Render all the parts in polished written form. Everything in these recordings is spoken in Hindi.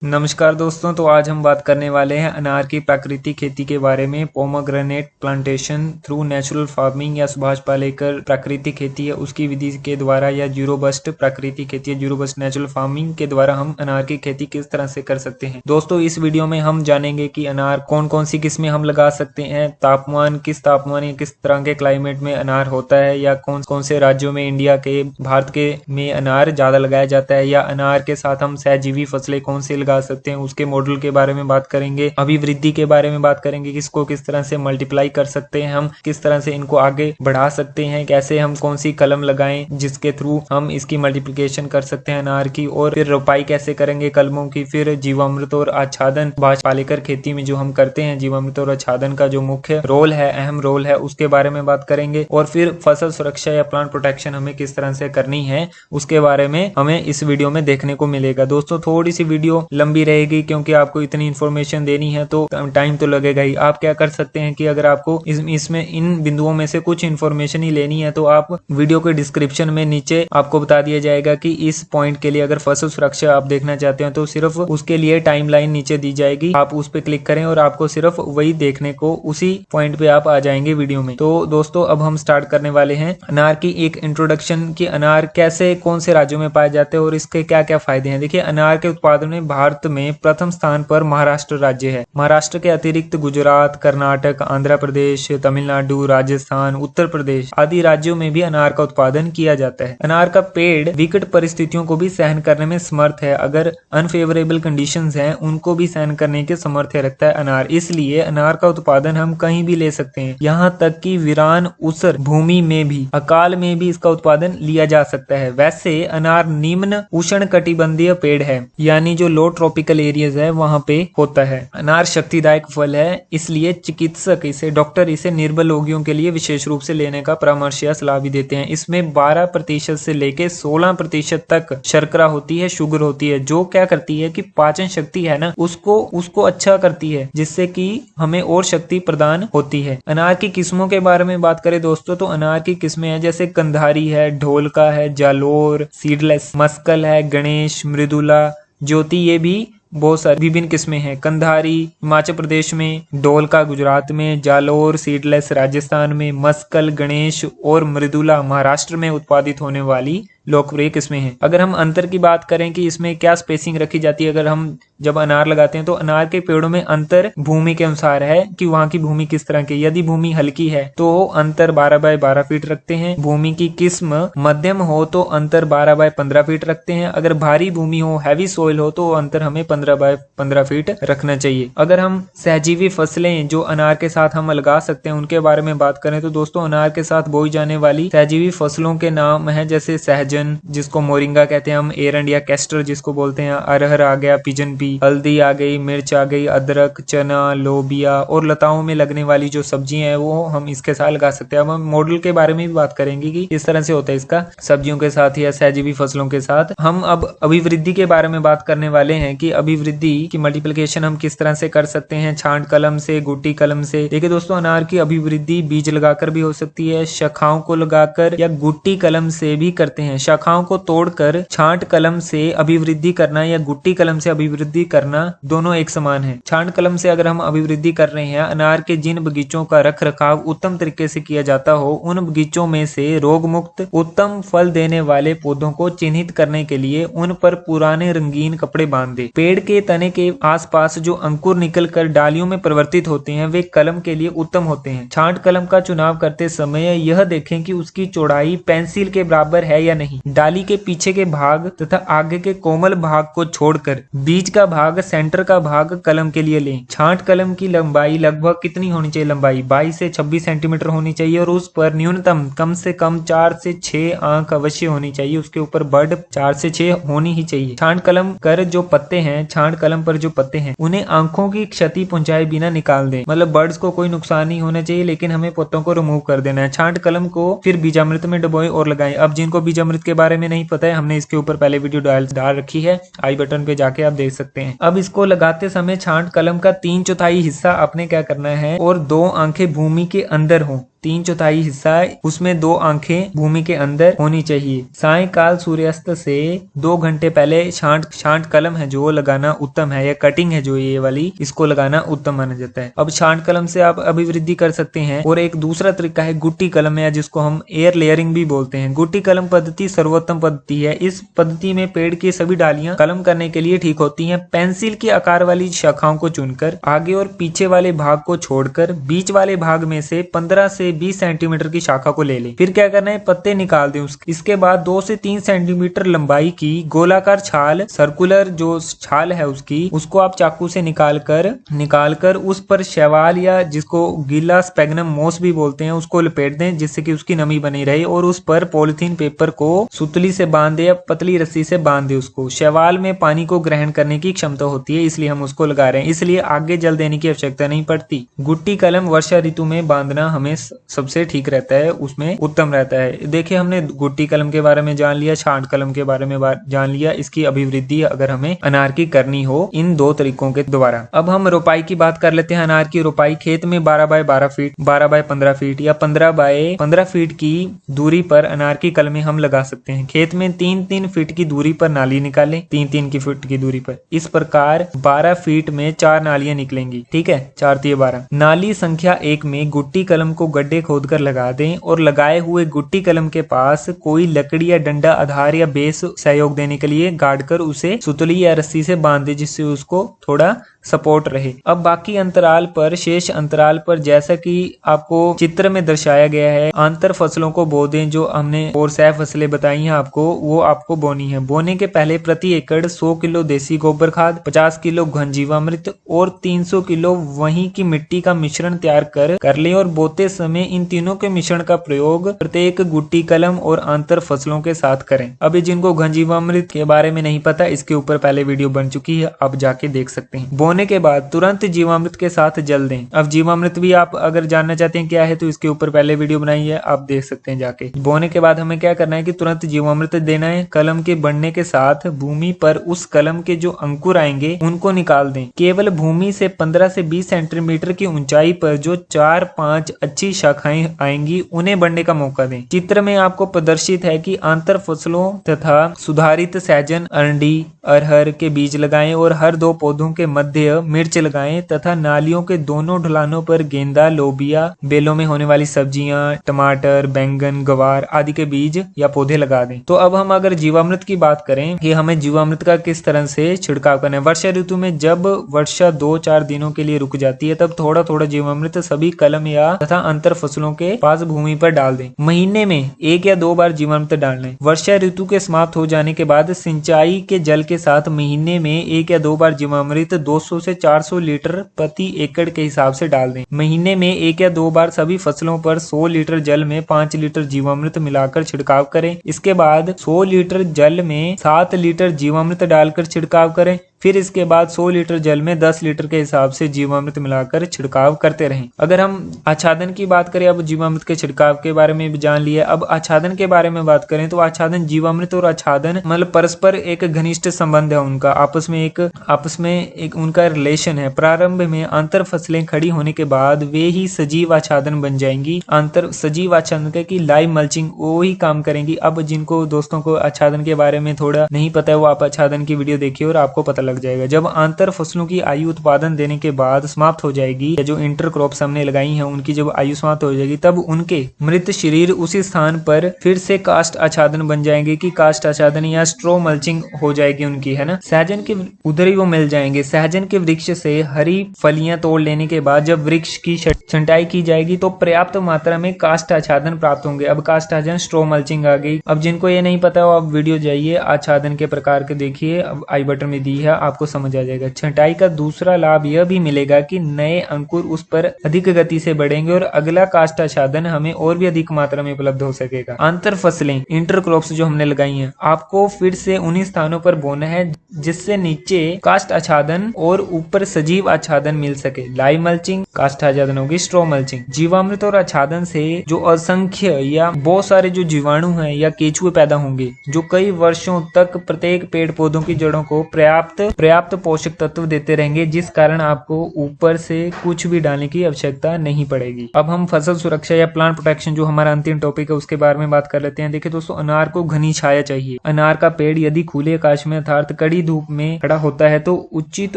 नमस्कार दोस्तों, तो आज हम बात करने वाले हैं अनार की प्राकृतिक खेती के बारे में। Pomegranate plantation through natural farming या सुभाष पालेकर प्राकृतिक खेती है उसकी विधि के द्वारा, या जीरो बस्ट प्राकृतिक खेती है, जीरो बस्ट नेचुरल फार्मिंग के द्वारा हम अनार की खेती किस तरह से कर सकते हैं। दोस्तों, इस वीडियो में हम जानेंगे कि अनार कौन कौन सी किस्में हम लगा सकते हैं, तापमान या किस तरह के क्लाइमेट में अनार होता है, या कौन कौन से राज्यों में इंडिया के, भारत के में अनार ज्यादा लगाया जाता है, या अनार के साथ हम सहजीवी फसलें कौन सी लगा सकते हैं, उसके मॉडल के बारे में बात करेंगे। अभिवृद्धि के बारे में बात करेंगे, किसको किस तरह से मल्टीप्लाई कर सकते हैं हम, किस तरह से इनको आगे बढ़ा सकते हैं, कैसे हम कौन सी कलम लगाएं जिसके थ्रू हम इसकी मल्टीप्लिकेशन कर सकते हैं अनार की, और फिर रोपाई कैसे करेंगे कलमों की, फिर जीवामृत और आच्छादन सुभाष पालेकर खेती में जो हम करते हैं, जीवामृत और आच्छादन का जो मुख्य रोल है, अहम रोल है, उसके बारे में बात करेंगे। और फिर फसल सुरक्षा या प्लांट प्रोटेक्शन हमें किस तरह से करनी है उसके बारे में हमें इस वीडियो में देखने को मिलेगा। दोस्तों, थोड़ी सी वीडियो लंबी रहेगी क्योंकि आपको इतनी इन्फॉर्मेशन देनी है तो टाइम तो लगेगा ही। आप क्या कर सकते हैं कि अगर आपको इसमें इन बिंदुओं में से कुछ इन्फॉर्मेशन ही लेनी है तो आप वीडियो के डिस्क्रिप्शन में नीचे आपको बता दिया जाएगा कि इस पॉइंट के लिए अगर फसल सुरक्षा आप देखना चाहते हैं तो सिर्फ उसके लिए टाइमलाइन नीचे दी जाएगी, आप उस पर क्लिक करें और आपको सिर्फ वही देखने को, उसी पॉइंट पे आप आ जाएंगे वीडियो में। तो दोस्तों, अब हम स्टार्ट करने वाले हैं अनार की एक इंट्रोडक्शन की अनार कैसे, कौन से राज्यों में पाए जाते हैं और इसके क्या क्या फायदे हैं। देखिए, अनार के उत्पादन में भारत में प्रथम स्थान पर महाराष्ट्र राज्य है। महाराष्ट्र के अतिरिक्त गुजरात, कर्नाटक, आंध्र प्रदेश, तमिलनाडु, राजस्थान, उत्तर प्रदेश आदि राज्यों में भी अनार का उत्पादन किया जाता है। अनार का पेड़ विकट परिस्थितियों को भी सहन करने में समर्थ है। अगर अनफेवरेबल कंडीशंस हैं उनको भी सहन करने के सामर्थ्य रखता है अनार, इसलिए अनार का उत्पादन हम कहीं भी ले सकते हैं। यहाँ तक कि वीरान ऊसर भूमि में भी, अकाल में भी इसका उत्पादन लिया जा सकता है। वैसे अनार निम्न उष्ण कटिबंधीय पेड़ है, यानी जो लो ट्रॉपिकल एरियाज है वहां पे होता है। अनार शक्तिदायक फल है, इसलिए चिकित्सक डॉक्टर इसे निर्बल रोगियों के लिए विशेष रूप से लेने का परामर्श या सलाह भी देते हैं। इसमें 12% से लेके 16% तक शर्करा होती है, शुगर होती है, जो क्या करती है कि पाचन शक्ति है ना, उसको अच्छा करती है, जिससे कि हमें और शक्ति प्रदान होती है। अनार की किस्मों के बारे में बात करें दोस्तों, तो अनार की किस्में हैं जैसे कंधारी है, ढोलका है, जालोर, सीडलेस, मस्कल है, गणेश, मृदुला, ज्योति, ये भी बहुत सारी विभिन्न किस्में हैं। कंधारी हिमाचल प्रदेश में, ढोलका गुजरात में, जालोर सीडलेस राजस्थान में, मस्कल, गणेश और मृदुला महाराष्ट्र में उत्पादित होने वाली लोकप्रिय किस्में हैं। अगर हम अंतर की बात करें कि इसमें क्या स्पेसिंग रखी जाती है, अगर हम जब अनार लगाते हैं तो अनार के पेड़ों में अंतर भूमि के अनुसार है कि वहाँ की भूमि किस तरह की। यदि भूमि हल्की है तो अंतर 12 बाय 12 फीट रखते हैं। भूमि की किस्म मध्यम हो तो अंतर 12 बाय 15 फीट रखते हैं। अगर भारी भूमि हो, हैवी सोइल हो, तो अंतर हमें 15 बाय 15 फीट रखना चाहिए। अगर हम सहजीवी फसलें जो अनार के साथ हम लगा सकते हैं उनके बारे में बात करें तो दोस्तों, अनार के साथ बोई जाने वाली सहजीवी फसलों के नाम है जैसे सहजन, जिसको मोरिंगा कहते हैं हम, एरंड या कैस्टर जिसको बोलते हैं, अरहर आ गया, पिजन पी, हल्दी आ गई, मिर्च आ गई, अदरक, चना, लोबिया, और लताओं में लगने वाली जो सब्जियां हैं वो हम इसके साथ लगा सकते हैं। अब हम मॉडल के बारे में भी बात करेंगे कि इस तरह से होता है इसका सब्जियों के साथ या सहजीवी फसलों के साथ। हम अब अभिवृद्धि के बारे में बात करने वाले हैं कि अभिवृद्धि की मल्टीप्लिकेशन हम किस तरह से कर सकते हैं, छांट कलम से, गुट्टी कलम से। देखिए दोस्तों, अनार की अभिवृद्धि बीज लगाकर भी हो सकती है, शाखाओं को लगाकर या गुट्टी कलम से भी करते हैं। शाखाओं को तोड़कर छांट कलम से अभिवृद्धि करना या गुट्टी कलम से अभिवृद्धि करना दोनों एक समान है। छांट कलम से अगर हम अभिवृद्धि कर रहे हैं, अनार के जिन बगीचों का रख रखाव उत्तम तरीके से किया जाता हो, उन बगीचों में से रोग मुक्त उत्तम फल देने वाले पौधों को चिन्हित करने के लिए उन पर पुराने रंगीन कपड़े बांध दे। पेड़ के तने के आसपास जो अंकुर निकलकर डालियों में परिवर्तित होते हैं वे कलम के लिए उत्तम होते हैं। छांट कलम का चुनाव करते समय यह देखें कि उसकी चौड़ाई पेंसिल के बराबर है या नहीं। डाली के पीछे के भाग तथा आगे के कोमल भाग को छोड़कर बीच का भाग, सेंटर का भाग कलम के लिए लें। छांट कलम की लंबाई लगभग कितनी होनी चाहिए? लंबाई 22 से 26 सेंटीमीटर होनी चाहिए और उस पर न्यूनतम कम से कम 4 से 6 आंख अवश्य होनी चाहिए। उसके ऊपर बर्ड 4 से 6 होनी ही चाहिए। छांट कलम कर जो पत्ते हैं, छांट कलम पर जो पत्ते हैं, उन्हें आंखों की क्षति पहुंचाए बिना निकाल दें। मतलब बर्ड्स को कोई नुकसान नहीं होना चाहिए, लेकिन हमें पत्तों को रिमूव कर देना है। छांट कलम को फिर बीजामृत में डुबोएं और लगाएं। अब जिनको बीजामृत के बारे में नहीं पता है, हमने इसके ऊपर पहले वीडियो डाल रखी है, आई बटन पे जाके आप देख सकते हैं। अब इसको लगाते समय छांट कलम का 3/4 हिस्सा आपने क्या करना है और 2 आंखें भूमि के अंदर हो। 3/4 हिस्सा उसमें 2 आंखें भूमि के अंदर होनी चाहिए। सायंकाल सूर्यास्त से 2 घंटे पहले छांट कलम है जो लगाना उत्तम है, या कटिंग है जो ये वाली, इसको लगाना उत्तम माना जाता है। अब छांट कलम से आप अभिवृद्धि कर सकते हैं। और एक दूसरा तरीका है गुट्टी कलम, या जिसको हम एयर लेयरिंग भी बोलते हैं। गुट्टी कलम पद्धति सर्वोत्तम पद्धति है। इस पद्धति में पेड़ की सभी डालियां कलम करने के लिए ठीक होती हैं। पेंसिल के आकार वाली शाखाओं को चुनकर आगे और पीछे वाले भाग को छोड़कर बीच वाले भाग में से 15 से 20 सेंटीमीटर की शाखा को ले लें। फिर क्या करना है, पत्ते निकाल दें इसके बाद 2 से 3 सेंटीमीटर लंबाई की गोलाकार छाल, सर्कुलर जो छाल है उसको आप चाकू से निकालकर उस पर शैवाल, या जिसको गीला स्पैग्नम मोस भी बोलते हैं, उसको लपेट दें, जिससे कि उसकी नमी बनी रहे। और उस पर पॉलिथीन पेपर को सुतली से बांध दे या पतली रस्सी से बांध दे उसको। शैवाल में पानी को ग्रहण करने की क्षमता होती है, इसलिए हम उसको लगा रहे हैं, इसलिए आगे जल देने की आवश्यकता नहीं पड़ती। गुट्टी कलम वर्षा ऋतु में बांधना हमें सबसे ठीक रहता है, उसमें उत्तम रहता है। देखिए हमने गुट्टी कलम के बारे में जान लिया, छांट कलम के बारे में जान लिया। इसकी अभिवृद्धि अगर हमें अनार की करनी हो इन 2 तरीकों के द्वारा। अब हम रोपाई की बात कर लेते हैं। अनार की रोपाई खेत में 12 बाय 12 फीट, 12 बाय 15 फीट या 15 बाय 15 फीट की दूरी पर अनार की कलमें हम लगा सकते हैं। खेत में 3-3 फीट की दूरी पर नाली निकालें, 3-3 की फीट की दूरी पर। इस प्रकार 12 फीट में 4 नालियां निकलेंगी। ठीक है, 4 × 12। नाली संख्या 1 में गुट्टी कलम को गड्ढे खोदकर लगा दें और लगाए हुए गुट्टी कलम के पास कोई लकड़ी या डंडा आधार या बेस सहयोग देने के लिए गाड़कर उसे सुतली या रस्सी से बांध दे, जिससे उसको थोड़ा सपोर्ट रहे। अब बाकी अंतराल पर, शेष अंतराल पर जैसा कि आपको चित्र में दर्शाया गया है, आंतर फसलों को बो दें। जो हमने और सह फसलें बताई हैं आपको, वो आपको बोनी है। बोने के पहले प्रति एकड़ 100 किलो देसी गोबर खाद, 50 किलो घन जीवामृत और 300 किलो वहीं की मिट्टी का मिश्रण तैयार कर ले। और बोते समय इन तीनों के मिश्रण का प्रयोग प्रत्येक गुट्टी कलम और आंतर फसलों के साथ करें। अभी जिनको घन जीवामृत के बारे में नहीं पता, इसके ऊपर पहले वीडियो बन चुकी है, आप जाके देख सकते हैं। बोने के बाद तुरंत जीवामृत के साथ जल दें। अब जीवामृत भी आप अगर जानना चाहते हैं क्या है, तो इसके ऊपर पहले वीडियो बनाई है, आप देख सकते हैं जाके। बोने के बाद हमें क्या करना है कि तुरंत जीवामृत देना है। कलम के बढ़ने के साथ भूमि पर उस कलम के जो अंकुर आएंगे उनको निकाल दें। केवल भूमि से 15 से 20 सेंटीमीटर की ऊंचाई पर जो 4-5 अच्छी शाखाएं आएंगी उन्हें बढ़ने का मौका दें। चित्र में आपको प्रदर्शित है कि आंतर फसलों तथा सुधारित सहजन, अरंडी, अरहर के बीज लगाएं और हर 2 पौधों के मध्य मिर्च लगाएं तथा नालियों के दोनों ढलानों पर गेंदा, लोबिया, बेलों में होने वाली सब्जियां, टमाटर, बैंगन, गवार आदि के बीज या पौधे लगा दें। तो अब हम अगर जीवामृत की बात करें कि हमें जीवामृत का किस तरह से छिड़काव करना है। वर्षा ऋतु में जब वर्षा 2-4 दिनों के लिए रुक जाती है, तब थोड़ा थोड़ा जीवामृत सभी कलम या तथा अंतर फसलों के पास भूमि पर डाल दें। महीने में 1 या 2 बार जीवामृत डालना है। वर्षा ऋतु के समाप्त हो जाने के बाद सिंचाई के जल के साथ महीने में 1 या 2 बार जीवामृत 200 से 400 लीटर प्रति एकड़ के हिसाब से डाल दें। महीने में 1 या 2 बार सभी फसलों पर 100 लीटर जल में 5 लीटर जीवामृत मिलाकर छिड़काव करें। इसके बाद 100 लीटर जल में 7 लीटर जीवामृत डालकर छिड़काव करें। फिर इसके बाद 100 लीटर जल में 10 लीटर के हिसाब से जीवामृत मिलाकर छिड़काव करते रहें। अगर हम आच्छादन की बात करें, अब जीवामृत के छिड़काव के बारे में भी जान लिया, अब आच्छादन के बारे में बात करें तो आच्छादन, जीवामृत और आच्छादन मतलब परस्पर एक घनिष्ठ संबंध है उनका, आपस में एक उनका रिलेशन है। प्रारंभ में अंतर फसलें खड़ी होने के बाद वे ही सजीव आच्छादन बन जाएंगी। अंतर सजीव आच्छादन की लाइव मल्चिंग वो ही काम करेंगी। अब जिनको दोस्तों को आच्छादन के बारे में थोड़ा नहीं पता है, वो आप आच्छादन की वीडियो देखिए और आपको पता लग जाएगा। जब आंतर फसलों की आयु उत्पादन देने के बाद समाप्त हो जाएगी, या जो इंटरक्रॉप्स हमने लगाई हैं उनकी जब आयु समाप्त हो जाएगी, तब उनके मृत शरीर उसी स्थान पर फिर से कास्ट आच्छादन बन जाएंगे कि कास्ट आच्छादन या स्ट्रो मल्चिंग हो जाएगी उनकी, है ना। सहजन के उधर ही वो मिल जाएंगे। सहजन के वृक्ष से हरी फलियां तोड़ लेने के बाद जब वृक्ष की छंटाई की जाएगी तो पर्याप्त मात्रा में कास्ट आच्छादन प्राप्त होंगे। अब कास्ट आच्छादन, स्ट्रो मल्चिंग आ गई। अब जिनको ये नहीं पता हो, आप वीडियो जाइए आच्छादन के प्रकार के देखिए, अब आई बटन में दी है, आपको समझ आ जाएगा। छंटाई का दूसरा लाभ यह भी मिलेगा कि नए अंकुर उस पर अधिक गति से बढ़ेंगे और अगला कास्ट आच्छादन हमें और भी अधिक मात्रा में उपलब्ध हो सकेगा। अंतर फसलें, इंटरक्रॉप्स जो हमने लगाई हैं, आपको फिर से उन्हीं स्थानों पर बोना है जिससे नीचे कास्ट आच्छादन और ऊपर सजीव आच्छादन मिल सके। लाइव मल्चिंग, कास्ट आच्छादन होगी, स्ट्रो मल्चिंग। जीवामृत और आच्छादन से जो असंख्य या बहुत सारे जो जीवाणु हैं या केचुए पैदा होंगे, जो कई वर्षों तक प्रत्येक पेड़ पौधों की जड़ों को पर्याप्त पर्याप्त पोषक तत्व देते रहेंगे, जिस कारण आपको ऊपर से कुछ भी डालने की आवश्यकता नहीं पड़ेगी। अब हम फसल सुरक्षा या प्लांट प्रोटेक्शन, जो हमारा अंतिम टॉपिक है, उसके बारे में बात कर लेते हैं। देखिए दोस्तों, अनार को घनी छाया चाहिए। अनार का पेड़ यदि खुले आकाश में अर्थात कड़ी धूप में खड़ा होता है तो उचित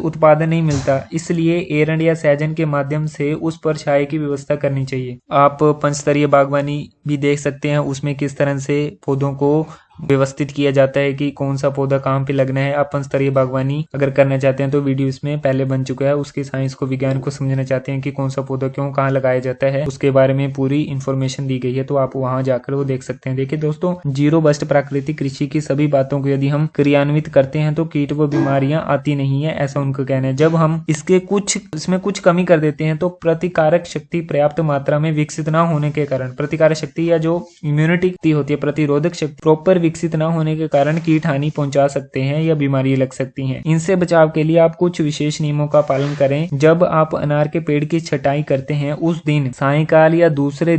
उत्पादन नहीं मिलता, इसलिए एरंड या सहजन के माध्यम से उस पर छाया की व्यवस्था करनी चाहिए। आप पंचस्तरीय बागवानी भी देख सकते हैं, उसमें किस तरह से पौधों को व्यवस्थित किया जाता है कि कौन सा पौधा कहाँ पे लगना है। आप पंचस्तरीय बागवानी अगर करना चाहते हैं तो वीडियो इसमें पहले बन चुका है। उसके साइंस को, विज्ञान को समझना चाहते हैं कि कौन सा पौधा क्यों कहाँ लगाया जाता है, उसके बारे में पूरी इन्फॉर्मेशन दी गई है, तो आप वहां जाकर वो देख सकते हैं। देखिए दोस्तों, जीरो बस्ट प्राकृतिक कृषि की सभी बातों को यदि हम क्रियान्वित करते हैं तो कीट व बीमारियां आती नहीं है, ऐसा उनका कहना है। जब हम इसमें कुछ कमी कर देते हैं तो प्रतिकारक शक्ति पर्याप्त मात्रा में विकसित न होने के कारण, प्रतिकारक शक्ति या जो इम्यूनिटी होती है, प्रतिरोधक शक्ति प्रॉपर विकसित न होने के कारण कीट हानि पहुंचा सकते हैं या बीमारी लग सकती हैं। इनसे बचाव के लिए आप कुछ विशेष नियमों का पालन करें। जब आप अनार के पेड़ की छटाई करते हैं उस दिन सायंकाल या दूसरे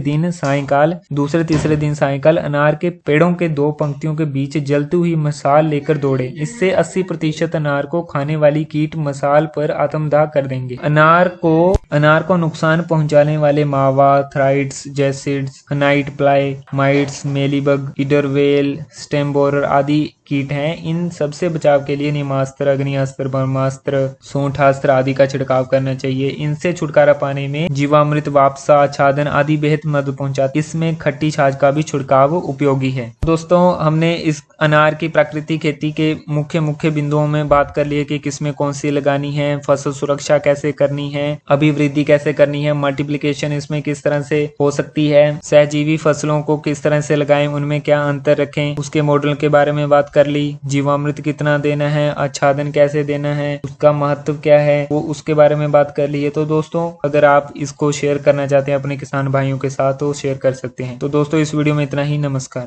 तीसरे दिन सायंकाल अनार के पेड़ों के दो पंक्तियों के बीच जलती हुई मसाल लेकर दौड़े। इससे 80% अनार को खाने वाली कीट मसाल पर आत्मदाह कर देंगे। अनार को नुकसान पहुंचाने वाले मावा, thrips, jassids, white fly, mites, mealybug, इडरवेल, स्टेम बोरर आदि कीट हैं। इन सबसे बचाव के लिए नीमास्त्र, अग्नियास्त्र, ब्रह्मास्त्र, सोंठास्त्र आदि का छिड़काव करना चाहिए। इनसे छुटकारा पाने में जीवामृत, वापसा, आच्छादन आदि बेहद मदद पहुंचाते। इसमें खट्टी छाछ का भी छिड़काव उपयोगी है। दोस्तों, हमने इस अनार की प्राकृतिक खेती के मुख्य बिंदुओं में बात कर ली है कि किसमें कौन सी लगानी है, फसल सुरक्षा कैसे करनी है, अभिवृद्धि कैसे करनी है, मल्टीप्लिकेशन इसमें किस तरह से हो सकती है, सहजीवी फसलों को किस तरह से लगाएं, उनमें क्या अंतर रखें, उसके मॉडल के बारे में बात कर ली। जीवामृत कितना देना है, आच्छादन कैसे देना है, उसका महत्व क्या है, वो उसके बारे में बात कर ली है। तो दोस्तों, अगर आप इसको शेयर करना चाहते हैं अपने किसान भाइयों के साथ तो शेयर कर सकते हैं। तो दोस्तों, इस वीडियो में इतना ही। नमस्कार।